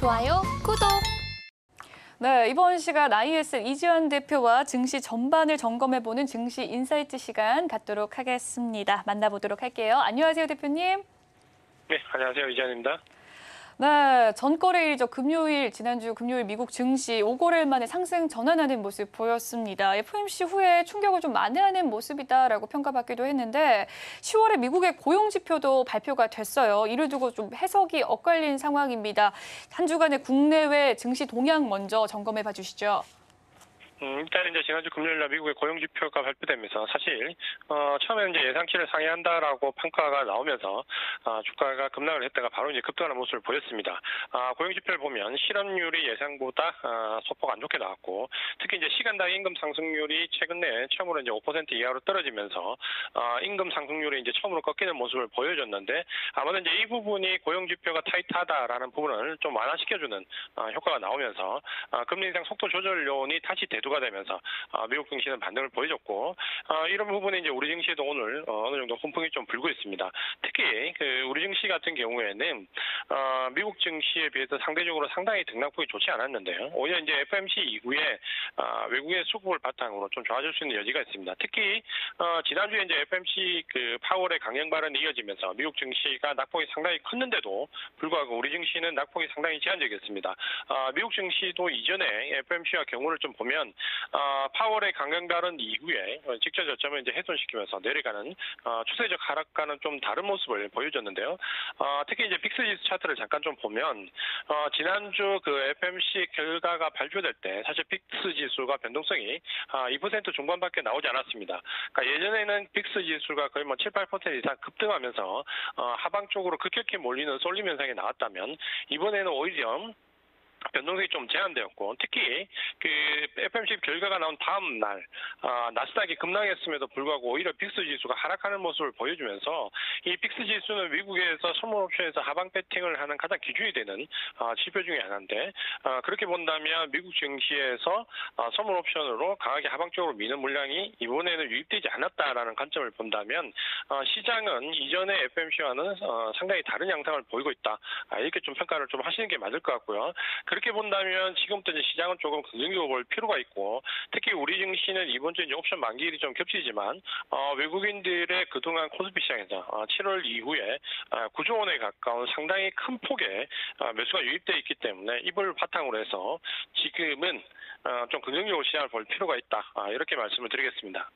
좋아요, 구독! 네, 이번 시간 ISL 이지환 대표와 증시 전반을 점검해보는 증시 인사이트 시간 갖도록 하겠습니다. 만나보도록 할게요. 안녕하세요, 대표님. 네, 안녕하세요. 이지환입니다. 네, 전거래일이죠. 금요일, 지난주 금요일 미국 증시 5거래일 만에 상승 전환하는 모습 보였습니다. FOMC 후에 충격을 좀 만회하는 모습이다라고 평가받기도 했는데 10월에 미국의 고용지표도 발표가 됐어요. 이를 두고 좀 해석이 엇갈린 상황입니다. 한 주간의 국내외 증시 동향 먼저 점검해 봐 주시죠. 일단 이제 지난주 금요일날 미국의 고용지표가 발표되면서 사실 처음에 이제 예상치를 상회한다라고 평가가 나오면서 주가가 급락을 했다가 바로 이제 급등하는 모습을 보였습니다. 고용지표를 보면 실업률이 예상보다 소폭 안 좋게 나왔고 특히 이제 시간당 임금 상승률이 최근 내 처음으로 이제 5% 이하로 떨어지면서 임금 상승률이 이제 처음으로 꺾이는 모습을 보여줬는데 아마도 이제 이 부분이 고용지표가 타이트하다라는 부분을 좀 완화시켜주는 효과가 나오면서 금리 인상 속도 조절 요인이 다시 대두가 되면서 미국 증시는 반등을 보여줬고 이런 부분이 이제 우리 증시에도 오늘 어느 정도 훈풍이 좀 불고 있습니다. 특히 우리 증시 같은 경우에는 미국 증시에 비해서 상대적으로 상당히 등락폭이 좋지 않았는데요. 오히려 이제 FOMC 이후에 외국의 수급을 바탕으로 좀 좋아질 수 있는 여지가 있습니다. 특히 지난주에 이제 FOMC 파월의 강행 발언이 이어지면서 미국 증시가 낙폭이 상당히 컸는데도 불구하고 우리 증시는 낙폭이 상당히 제한적이었습니다. 미국 증시도 이전에 FOMC와 경우를 좀 보면 파월의 강경 발언 이후에 직전 저점을 이제 훼손시키면서 내려가는 추세적 하락과는 좀 다른 모습을 보여줬는데요. 특히 이제 빅스 지수 차트를 잠깐 좀 보면 지난주 FOMC 결과가 발표될 때 사실 빅스 지수가 변동성이 2% 중반밖에 나오지 않았습니다. 그러니까 예전에는 빅스 지수가 거의 7, 8% 이상 급등하면서 하방 쪽으로 급격히 몰리는 쏠림 현상이 나왔다면 이번에는 오히려 변동성이 좀 제한되었고 특히 FOMC 결과가 나온 다음 날 나스닥이 급락했음에도 불구하고 오히려 빅스 지수가 하락하는 모습을 보여주면서 이 빅스 지수는 미국에서 선물옵션에서 하방 배팅을 하는 가장 기준이 되는 지표 중에 하나인데 그렇게 본다면 미국 증시에서 선물옵션으로 강하게 하방 쪽으로 미는 물량이 이번에는 유입되지 않았다라는 관점을 본다면 시장은 이전의 FOMC와는 상당히 다른 양상을 보이고 있다. 이렇게 좀 평가를 좀 하시는 게 맞을 것 같고요. 그렇게 본다면 지금부터 이제 시장은 조금 긍정적으로 볼 필요가 있고 특히 우리 증시는 이번 주에 이제 옵션 만기일이 좀 겹치지만 외국인들의 그동안 코스피 시장에서 7월 이후에 9조 원에 가까운 상당히 큰 폭의 매수가 유입되어 있기 때문에 이걸 바탕으로 해서 지금은 좀 긍정적으로 시장을 볼 필요가 있다. 이렇게 말씀을 드리겠습니다.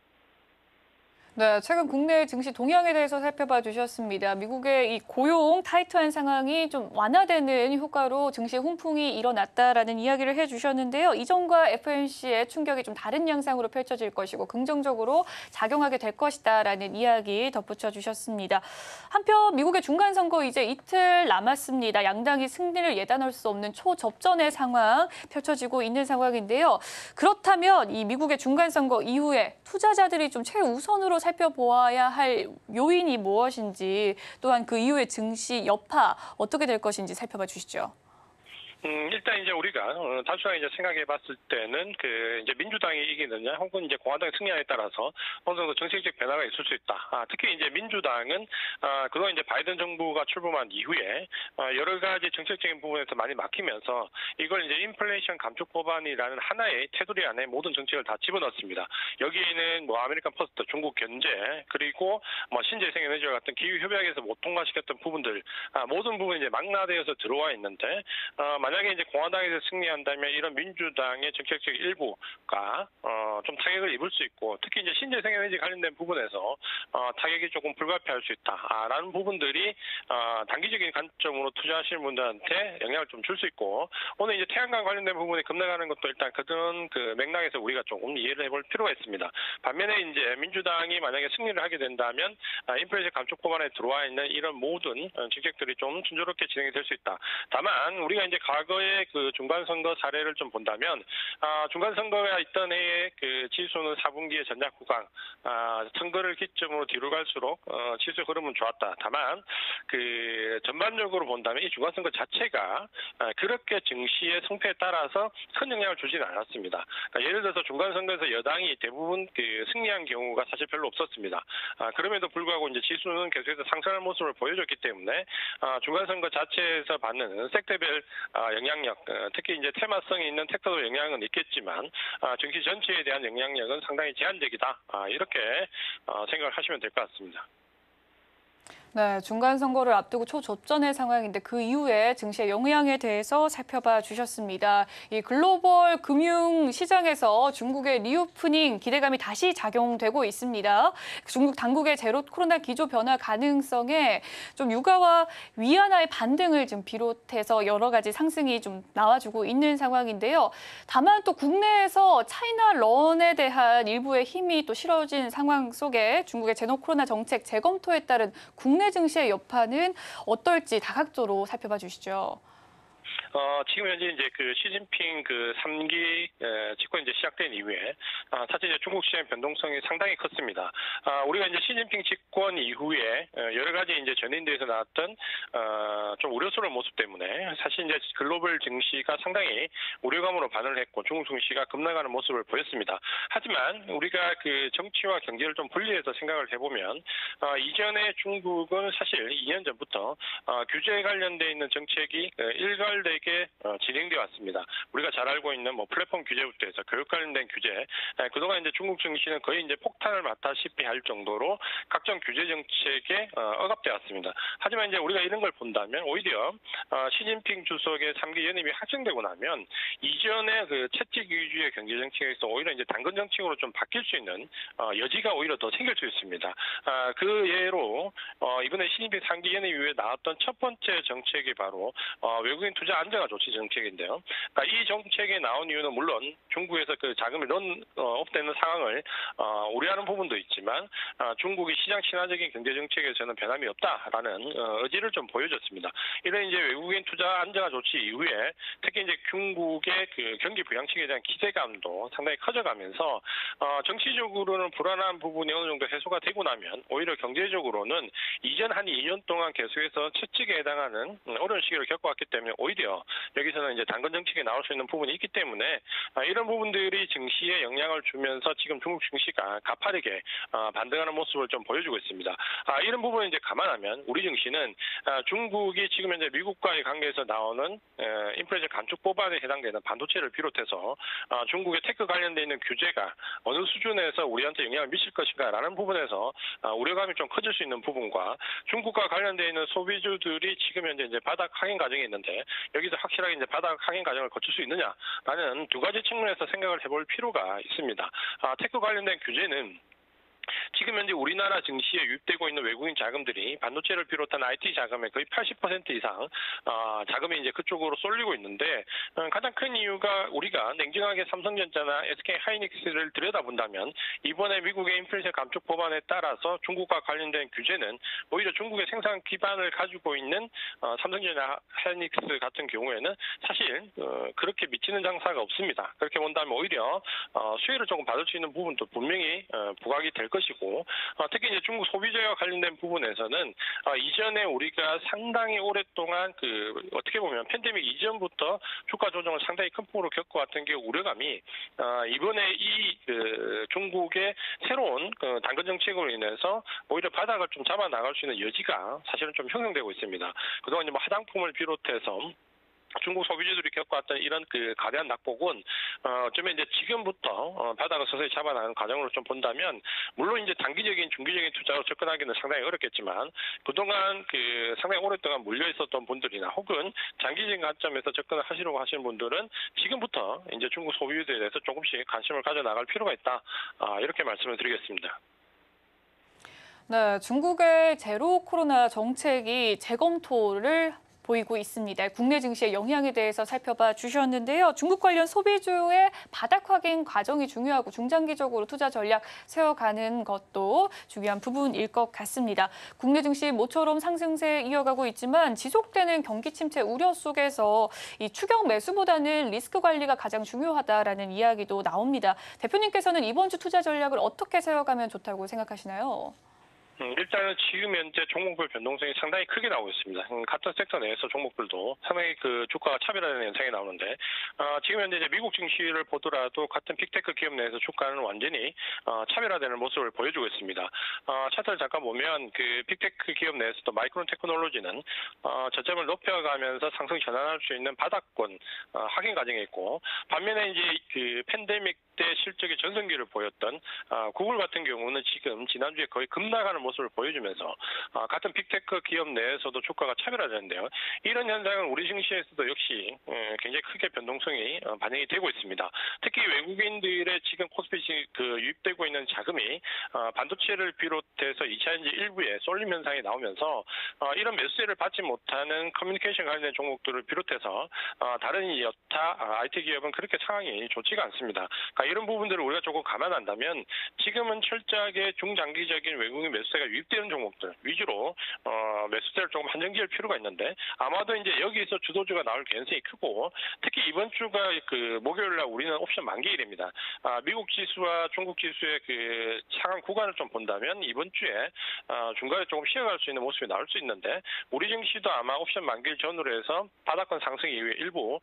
네, 최근 국내 증시 동향에 대해서 살펴봐 주셨습니다. 미국의 이 고용 타이트한 상황이 좀 완화되는 효과로 증시 훈풍이 일어났다라는 이야기를 해주셨는데요. 이전과 FOMC의 충격이 좀 다른 양상으로 펼쳐질 것이고 긍정적으로 작용하게 될 것이다라는 이야기 덧붙여 주셨습니다. 한편 미국의 중간선거 이제 이틀 남았습니다. 양당이 승리를 예단할 수 없는 초접전의 상황 펼쳐지고 있는 상황인데요. 그렇다면 이 미국의 중간선거 이후에 투자자들이 좀 최우선으로 살펴보아야 할 요인이 무엇인지 또한 그 이후의 증시 여파 어떻게 될 것인지 살펴봐 주시죠. 일단 이제 우리가 단순하게 이제 생각해 봤을 때는 이제 민주당이 이기느냐 혹은 이제 공화당이 승리하에 따라서 어느 정도 정책적 변화가 있을 수 있다. 특히 이제 민주당은 그동안 이제 바이든 정부가 출범한 이후에 여러 가지 정책적인 부분에서 많이 막히면서 이걸 이제 인플레이션 감축 법안이라는 하나의 테두리 안에 모든 정책을 다 집어넣습니다. 여기에는 아메리칸 퍼스트, 중국 견제 그리고 신재생 에너지와 같은 기후 협약에서 못 통과시켰던 부분들 모든 부분이 이제 망라되어서 들어와 있는데 만약에 이제 공화당에서 승리한다면 이런 민주당의 정책적 일부가 좀 타격을 입을 수 있고 특히 이제 신재생 에너지 관련된 부분에서 타격이 조금 불가피할 수 있다라는 부분들이 단기적인 관점으로 투자하시는 분들한테 영향을 좀 줄 수 있고 오늘 이제 태양광 관련된 부분이 급락하는 것도 일단 그런 맥락에서 우리가 조금 이해를 해볼 필요가 있습니다. 반면에 이제 민주당이 만약에 승리를 하게 된다면 인플레이션 감축 법안에 들어와 있는 이런 모든 정책들이 좀 순조롭게 진행이 될 수 있다. 다만 우리가 이제 과거의 중간선거 사례를 좀 본다면 중간선거가 있던 해에 지수는 4분기의 전략 구간 선거를 기점으로 뒤로 갈수록 지수 흐름은 좋았다. 다만 전반적으로 본다면 이 중간선거 자체가 그렇게 증시의 성패에 따라서 큰 영향을 주지는 않았습니다. 그러니까 예를 들어서 중간선거에서 여당이 대부분 승리한 경우가 사실 별로 없었습니다. 그럼에도 불구하고 이제 지수는 계속해서 상승하는 모습을 보여줬기 때문에 중간선거 자체에서 받는 섹터별 영향력, 특히 이제 테마성이 있는 섹터도 영향은 있겠지만 증시 전체에 대한 영향력은 상당히 제한적이다. 이렇게 생각을 하시면 될 것 같습니다. 네, 중간 선거를 앞두고 초접전의 상황인데 그 이후에 증시의 영향에 대해서 살펴봐 주셨습니다. 이 글로벌 금융 시장에서 중국의 리오프닝 기대감이 다시 작용되고 있습니다. 중국 당국의 제로 코로나 기조 변화 가능성에 좀 유가와 위안화의 반등을 좀 비롯해서 여러 가지 상승이 좀 나와주고 있는 상황인데요. 다만 또 국내에서 차이나 런에 대한 일부의 힘이 또 실어진 상황 속에 중국의 제로 코로나 정책 재검토에 따른 국내 증시의 여파는 어떨지 다각도로 살펴봐 주시죠. 지금 현재 이제 그 시진핑 그 3기 집권 이제 시작된 이후에 사실 이제 중국 시장의 변동성이 상당히 컸습니다. 우리가 이제 시진핑 집권 이후에 여러 가지 이제 전인대에서 나왔던 좀 우려스러운 모습 때문에 사실 이제 글로벌 증시가 상당히 우려감으로 반응을 했고 중국 증시가 급락하는 모습을 보였습니다. 하지만 우리가 그 정치와 경제를 좀 분리해서 생각을 해보면 이전에 중국은 사실 2년 전부터 규제에 관련돼 있는 정책이 일괄되게 진행되어 왔습니다. 우리가 잘 알고 있는 뭐 플랫폼 규제부터 해서 교육 관련된 규제, 그동안 이제 중국 증시는 거의 이제 폭탄을 맞다시피 할 정도로 각종 규제 정책에 억압되어 왔습니다. 하지만 이제 우리가 이런 걸 본다면 오히려 시진핑 주석의 3기 연임이 확정되고 나면 이전에 그 채찍 위주의 경제 정책에서 오히려 이제 당근 정책으로 좀 바뀔 수 있는 여지가 오히려 더 생길 수 있습니다. 그 예로 이번에 시진핑 3기 연임 이후에 나왔던 첫 번째 정책이 바로 외국인 투자 안정화 조치 정책인데요. 그러니까 이 정책에 나온 이유는 물론 중국에서 그 자금이 런업되는 상황을 우려하는 부분도 있지만 중국이 시장 친화적인 경제 정책에서는 변함이 없다라는 의지를 좀 보여줬습니다. 이런 이제 외국인 투자 안정화 조치 이후에 특히 이제 중국의 그 경기 부양책에 대한 기대감도 상당히 커져가면서 정치적으로는 불안한 부분이 어느 정도 해소가 되고 나면 오히려 경제적으로는 이전 한 2년 동안 계속해서 채찍에 해당하는 어려운 시기를 겪어왔기 때문에 오히려 여기서는 이제 당근 정책에 나올 수 있는 부분이 있기 때문에 이런 부분들이 증시에 영향을 주면서 지금 중국 증시가 가파르게 반등하는 모습을 좀 보여주고 있습니다. 이런 부분을 이제 감안하면 우리 증시는 중국이 지금 현재 미국과의 관계에서 나오는 인플레이션 감축 법안에 해당되는 반도체를 비롯해서 중국의 테크 관련돼 있는 규제가 어느 수준에서 우리한테 영향을 미칠 것인가라는 부분에서 우려감이 좀 커질 수 있는 부분과 중국과 관련돼 있는 소비주들이 지금 현재 이제 바닥 하행 과정에 있는데 여기서 확실하게 이제 바닥 하행 과정을 거칠 수 있느냐라는 두 가지 측면에서 생각을 해볼 필요가 있습니다. 테크 관련된 규제는 지금 현재 우리나라 증시에 유입되고 있는 외국인 자금들이 반도체를 비롯한 IT 자금의 거의 80% 이상 자금이 이제 그쪽으로 쏠리고 있는데 가장 큰 이유가 우리가 냉정하게 삼성전자나 SK 하이닉스를 들여다본다면 이번에 미국의 인플레이션 감축 법안에 따라서 중국과 관련된 규제는 오히려 중국의 생산 기반을 가지고 있는 삼성전자 하이닉스 같은 경우에는 사실 그렇게 미치는 장사가 없습니다. 그렇게 본다면 오히려 수혜를 조금 받을 수 있는 부분도 분명히 부각이 될 것이고 특히 이제 중국 소비자와 관련된 부분에서는 이전에 우리가 상당히 오랫동안 그 어떻게 보면 팬데믹 이전부터 주가 조정을 상당히 큰 폭으로 겪어왔던 게 우려감이 이번에 이 중국의 새로운 당근 정책으로 인해서 오히려 바닥을 좀 잡아 나갈 수 있는 여지가 사실은 좀 형성되고 있습니다. 그동안 이제 뭐 화장품을 비롯해서 중국 소비주들이 겪어왔던 이런 그 가대한 낙폭은 좀 이제 지금부터 바닥을 서서히 잡아나가는 과정으로 좀 본다면 물론 이제 단기적인 중기적인 투자로 접근하기는 상당히 어렵겠지만 그동안 그 상당히 오랫동안 물려 있었던 분들이나 혹은 장기적인 관점에서 접근을 하시려고 하시는 분들은 지금부터 이제 중국 소비주들에 대해서 조금씩 관심을 가져 나갈 필요가 있다. 이렇게 말씀을 드리겠습니다. 네, 중국의 제로 코로나 정책이 재검토를 보이고 있습니다. 국내 증시의 영향에 대해서 살펴봐 주셨는데요. 중국 관련 소비주의 바닥 확인 과정이 중요하고 중장기적으로 투자 전략 세워가는 것도 중요한 부분일 것 같습니다. 국내 증시 모처럼 상승세 이어가고 있지만 지속되는 경기 침체 우려 속에서 이 추격 매수보다는 리스크 관리가 가장 중요하다라는 이야기도 나옵니다. 대표님께서는 이번 주 투자 전략을 어떻게 세워가면 좋다고 생각하시나요? 일단은 지금 현재 종목별 변동성이 상당히 크게 나오고 있습니다. 같은 섹터 내에서 종목들도 상당히 그 주가가 차별화되는 현상이 나오는데, 지금 현재 이제 미국 증시를 보더라도 같은 빅테크 기업 내에서 주가는 완전히 차별화되는 모습을 보여주고 있습니다. 차트를 잠깐 보면 그 빅테크 기업 내에서도 마이크론 테크놀로지는 저점을 높여가면서 상승 전환할 수 있는 바닥권 확인 과정에 있고, 반면에 이제 그 팬데믹 때 실적의 전성기를 보였던 구글 같은 경우는 지금 지난주에 거의 급락하는 모습을 보여주면서 같은 빅테크 기업 내에서도 주가가 차별화되는데요. 이런 현상은 우리 증시에서도 역시 굉장히 크게 변동성이 반영이 되고 있습니다. 특히 외국인들의 지금 코스피 유입되고 있는 자금이 반도체를 비롯해서 2차전지 일부에 쏠림 현상이 나오면서 이런 매수세를 받지 못하는 커뮤니케이션 관련 종목들을 비롯해서 다른 여타 IT 기업은 그렇게 상황이 좋지가 않습니다. 그러니까 이런 부분들을 우리가 조금 감안한다면 지금은 철저하게 중장기적인 외국인 매수세가 유입되는 종목들 위주로 매수세를 조금 한정지을 필요가 있는데, 아마도 이제 여기서 주도주가 나올 가능성이 크고, 특히 이번 주가 그 목요일 날 우리는 옵션 만기일입니다. 미국 지수와 중국 지수의 그 상한 구간을 좀 본다면 이번 주에 중간에 조금 쉬어갈 수 있는 모습이 나올 수 있는데, 우리 증시도 아마 옵션 만기일 전후로 해서 바닥권 상승 이후에 일부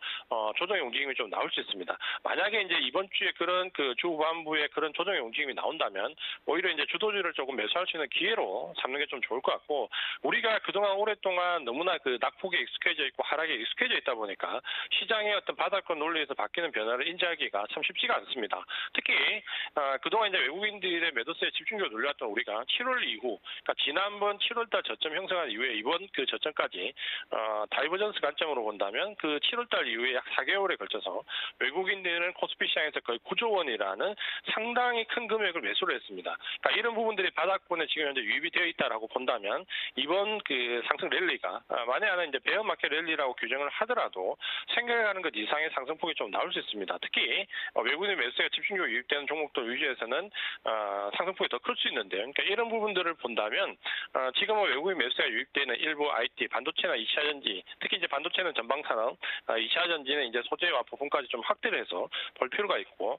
조정의 움직임이 좀 나올 수 있습니다. 만약에 이제 이번 주에 그런 그 주 후반부에 그런 조정의 움직임이 나온다면 오히려 이제 주도주를 조금 매수할 수 있는 기회로 삼는 게 좀 좋을 것 같고, 우리가 그동안 오랫동안 너무나 그 낙폭에 익숙해져 있고 하락에 익숙해져 있다 보니까 시장의 어떤 바닥권 논리에서 바뀌는 변화를 인지하기가 참 쉽지가 않습니다. 특히 그동안 이제 외국인들의 매도세에 집중적으로 눌렸던 우리가 7월 이후, 그러니까 지난번 7월달 저점 형성한 이후에 이번 그 저점까지 다이버전스 관점으로 본다면 그 7월달 이후에 약 4개월에 걸쳐서 외국인들은 코스피 시장에서 거의 9조 원이라는 상당히 큰 금액을 매수를 했습니다. 그러니까 이런 부분들이 바닥권에 지금 현재 유입이 되어 있다라고 본다면 이번 그 상승 랠리가 만에 하나 이제 베어마켓 랠리라고 규정을 하더라도 생각하는 것 이상의 상승폭이 좀 나올 수 있습니다. 특히 외국인 매수세가 집중적으로 유입되는 종목들 위주에서는 상승폭이 더 클 수 있는데요. 그러니까 이런 부분들을 본다면 지금은 외국인 매수세가 유입되는 일부 IT, 반도체나 2차 전지, 특히 이제 반도체는 전방산업, 2차 전지는 이제 소재와 부품까지 좀 확대를 해서 볼 필요가 있고,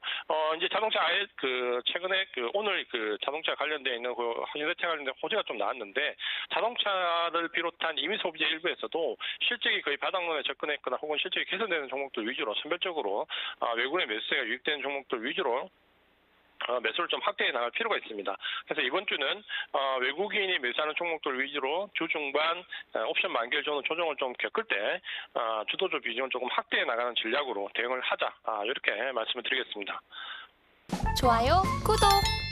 이제 자동차 그 최근에 그 오늘 그 자동차 관련되어 있는 그 현대차 관련된 호재가 좀 나왔는데, 자동차를 비롯한 임의 소비재 일부에서도 실적이 거의 바닥론에 접근했거나 혹은 실적이 개선되는 종목들 위주로 선별적으로 외국인의 매수세가 유입되는 종목들 위주로 매수를 좀 확대해 나갈 필요가 있습니다. 그래서 이번 주는 외국인이 매수하는 종목들 위주로 주 중반 옵션 만기일 전후 조정을 좀 겪을 때 주도주 비중을 조금 확대해 나가는 전략으로 대응을 하자, 이렇게 말씀을 드리겠습니다. 좋아요, 구독!